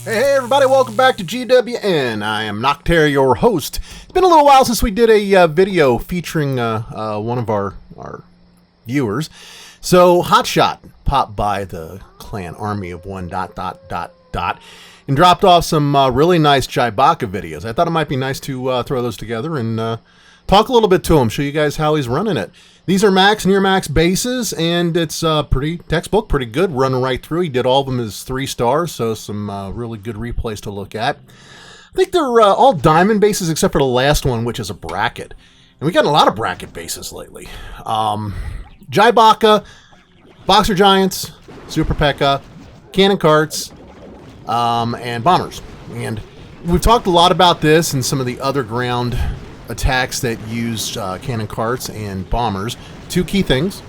Hey everybody, welcome back to GWN. I am Noctaire, your host. It's been a little while since we did a video featuring one of our viewers. So HotShot popped by the clan army of one ... and dropped off some really nice GiBoCCa videos. I thought it might be nice to throw those together and talk a little bit to him, show you guys how he's running it. These are max, near max bases, and it's pretty textbook, pretty good, running right through. He did all of them as 3 stars, so some really good replays to look at. I think they're all diamond bases except for the last one, which is a bracket. And we've gotten a lot of bracket bases lately. GiBoCCa, Boxer Giants, Super P.E.K.K.A, Cannon Carts, and Bombers. And we've talked a lot about this and some of the other ground attacks that use cannon carts and bombers. 2 key things: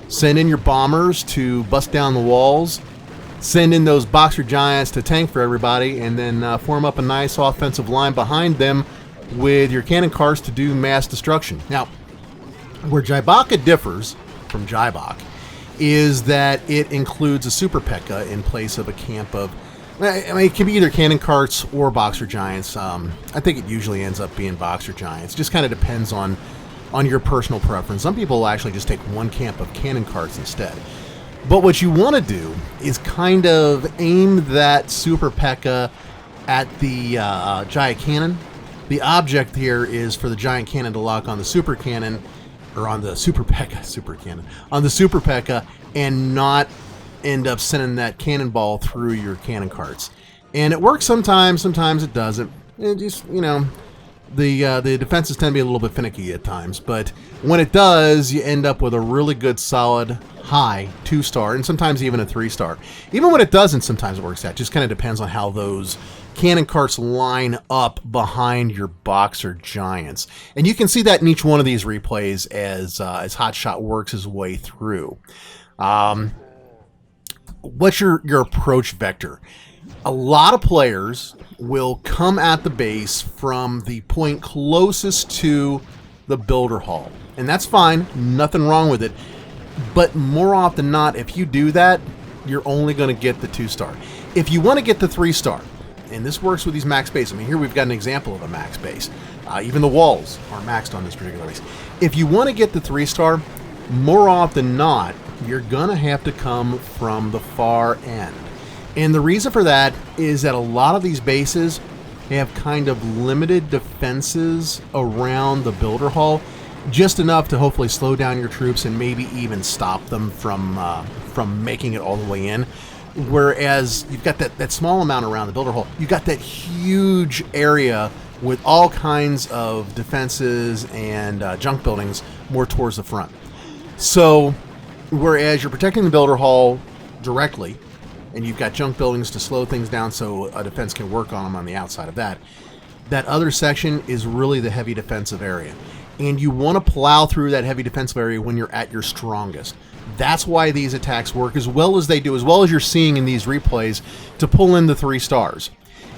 send in your bombers to bust down the walls, send in those boxer giants to tank for everybody, and then form up a nice offensive line behind them with your cannon carts to do mass destruction. Now, where GiBoCCa differs from GiBoCCa is that it includes a Super P.E.K.K.A in place of a camp of, I mean, it can be either cannon carts or boxer giants. I think it usually ends up being boxer giants. Just kind of depends on your personal preference. Some people will actually just take one camp of cannon carts instead. But what you want to do is kind of aim that Super P.E.K.K.A at the giant cannon. The object here is for the giant cannon to lock on the super cannon, or on the Super P.E.K.K.A, on the Super P.E.K.K.A, and not end up sending that cannonball through your cannon carts. And it works sometimes, sometimes it doesn't. It just, you know, the defenses tend to be a little bit finicky at times, but when it does, you end up with a really good solid high 2-star, and sometimes even a 3-star. Even when it doesn't, sometimes it works out. Just kind of depends on how those cannon carts line up behind your boxer giants. And you can see that in each one of these replays as HotShot works his way through. What's your approach vector? A lot of players will come at the base from the point closest to the builder hall, and that's fine, nothing wrong with it. But more often than not, if you do that, you're only going to get the 2-star. If you want to get the 3-star, and this works with these max base, I mean, here we've got an example of a max base. Even the walls are maxed on this particular base. If you want to get the 3-star, more often than not, you're going to have to come from the far end. And the reason for that is that a lot of these bases have kind of limited defenses around the builder hall, just enough to hopefully slow down your troops and maybe even stop them from making it all the way in. Whereas you've got that small amount around the builder hall, you've got that huge area with all kinds of defenses and junk buildings more towards the front. So whereas you're protecting the builder hall directly, and you've got junk buildings to slow things down so a defense can work on them on the outside of that, that other section is really the heavy defensive area. And you want to plow through that heavy defensive area when you're at your strongest. That's why these attacks work as well as they do, as well as you're seeing in these replays, to pull in the 3 stars.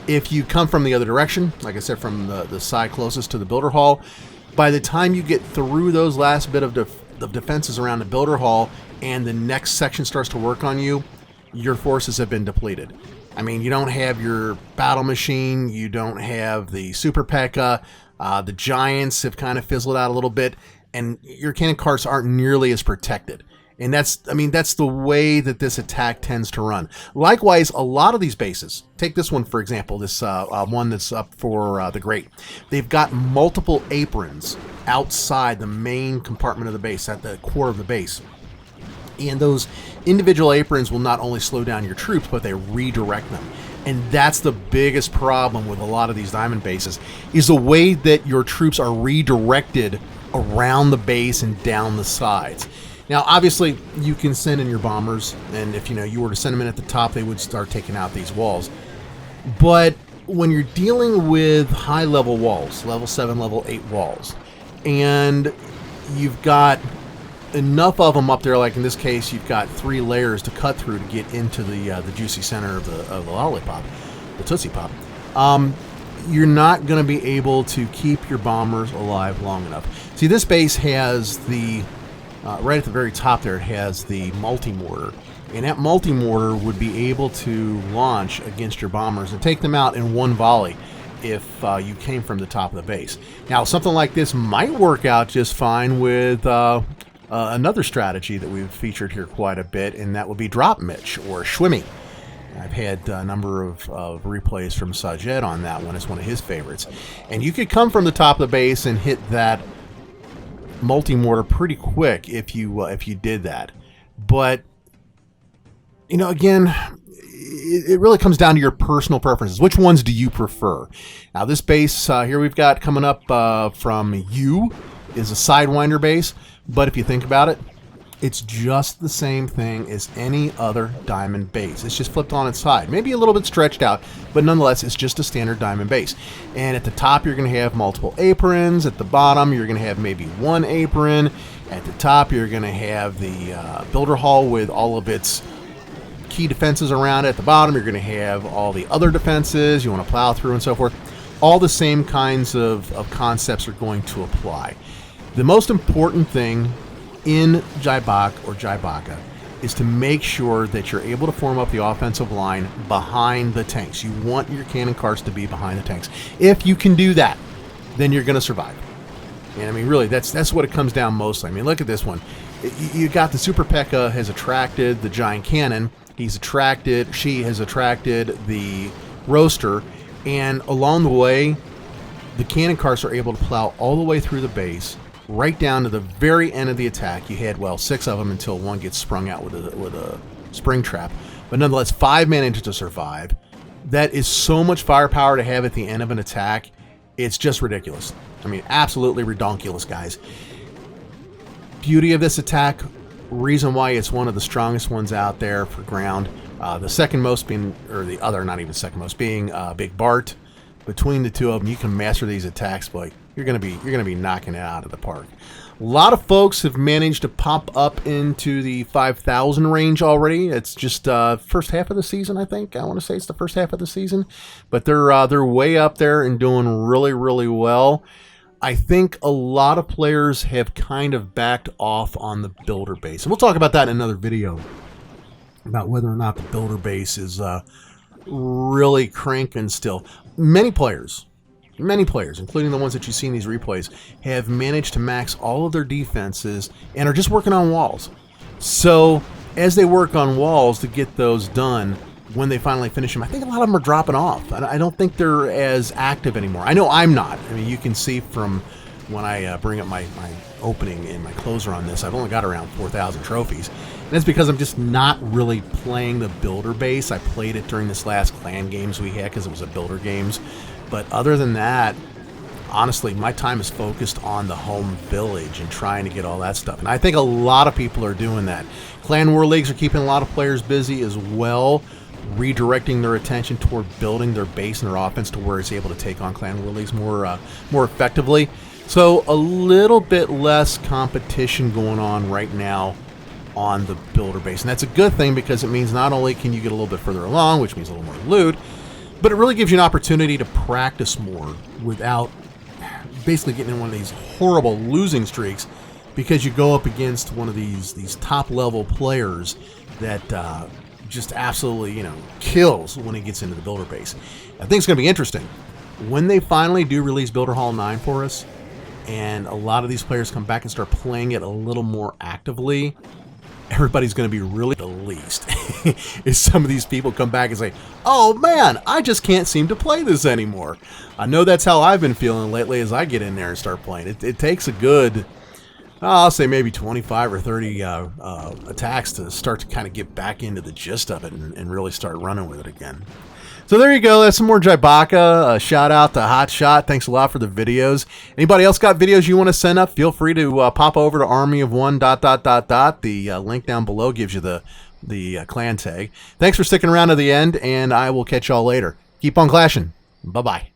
If you come from the other direction, like I said, from the side closest to the builder hall, by the time you get through those last bit of defenses around the builder hall and the next section starts to work on you, your forces have been depleted. I mean, you don't have your battle machine, you don't have the Super P.E.K.K.A, the giants have kind of fizzled out a little bit, and your cannon carts aren't nearly as protected. And that's the way that this attack tends to run. Likewise, a lot of these bases, take this one for example, this one that's up for the Great. They've got multiple aprons outside the main compartment of the base, at the core of the base. And those individual aprons will not only slow down your troops, but they redirect them. And that's the biggest problem with a lot of these diamond bases, is the way that your troops are redirected around the base and down the sides. Now, obviously, you can send in your bombers, and if you were to send them in at the top, they would start taking out these walls. But when you're dealing with high-level walls, level 7, level 8 walls, and you've got enough of them up there, like in this case, you've got 3 layers to cut through to get into the juicy center of the lollipop, the Tootsie Pop, you're not going to be able to keep your bombers alive long enough. See, this base has the right at the very top there, it has the multi-mortar. And that multi-mortar would be able to launch against your bombers and take them out in one volley if you came from the top of the base. Now, something like this might work out just fine with another strategy that we've featured here quite a bit, and that would be drop Mitch or Schwimmy. I've had a number of replays from Sajed on that one. It's one of his favorites. And you could come from the top of the base and hit that multi-mortar pretty quick if you did that. But, you know, again, it really comes down to your personal preferences. Which ones do you prefer? Now, this base here we've got coming up from you is a sidewinder base. But if you think about it, it's just the same thing as any other diamond base. It's just flipped on its side. Maybe a little bit stretched out, but nonetheless, it's just a standard diamond base. And at the top, you're going to have multiple aprons. At the bottom, you're going to have maybe one apron. At the top, you're going to have the builder hall with all of its key defenses around it. At the bottom, you're going to have all the other defenses you want to plow through and so forth. All the same kinds of concepts are going to apply. The most important thing in GiBoCCa is to make sure that you're able to form up the offensive line behind the tanks. You want your cannon carts to be behind the tanks. If you can do that, then you're going to survive. And I mean, really, that's what it comes down mostly. I mean, look at this one. You got the Super P.E.K.K.A has attracted the giant cannon. She has attracted the roaster. And along the way, the cannon carts are able to plow all the way through the base, right down to the very end of the attack. You had, well, 6 of them until one gets sprung out with a spring trap. But nonetheless, 5 managed to survive. That is so much firepower to have at the end of an attack. It's just ridiculous. I mean, absolutely redonkulous, guys. Beauty of this attack, reason why it's one of the strongest ones out there for ground. The second most being, or the other, not even second most, being Big Bart. Between the two of them, you can master these attacks, boy. You're gonna be knocking it out of the park. A lot of folks have managed to pop up into the 5,000 range already. It's just first half of the season, I think. I want to say it's the first half of the season, but they're way up there and doing really, really well. I think a lot of players have kind of backed off on the builder base, and we'll talk about that in another video about whether or not the builder base is really cranking still. Many players, including the ones that you see in these replays, have managed to max all of their defenses and are just working on walls. So as they work on walls to get those done, when they finally finish them, I think a lot of them are dropping off. I don't think they're as active anymore. I know I'm not. I mean, you can see from when I bring up my opening and my closer on this, I've only got around 4,000 trophies. And that's because I'm just not really playing the builder base. I played it during this last clan games we had because it was a builder games. But other than that, honestly, my time is focused on the home village and trying to get all that stuff. And I think a lot of people are doing that. Clan War Leagues are keeping a lot of players busy as well, redirecting their attention toward building their base and their offense to where it's able to take on Clan War Leagues more effectively. So a little bit less competition going on right now on the builder base. And that's a good thing because it means not only can you get a little bit further along, which means a little more loot, but it really gives you an opportunity to practice more without basically getting in one of these horrible losing streaks because you go up against one of these top-level players that just absolutely, kills when he gets into the builder base. I think it's going to be interesting. When they finally do release Builder Hall 9 for us, and a lot of these players come back and start playing it a little more actively, everybody's going to be really pleased. Is some of these people come back and say, oh man, I just can't seem to play this anymore. I know that's how I've been feeling lately as I get in there and start playing. It takes a good, I'll say maybe 25 or 30 attacks to start to kind of get back into the gist of it and really start running with it again. So there you go. That's some more GiBoCCa. Shout out to HotShot. Thanks a lot for the videos. Anybody else got videos you want to send up? Feel free to pop over to armyof1. The link down below gives you the clan tag. Thanks for sticking around to the end, and I will catch y'all later. Keep on clashing. Bye-bye.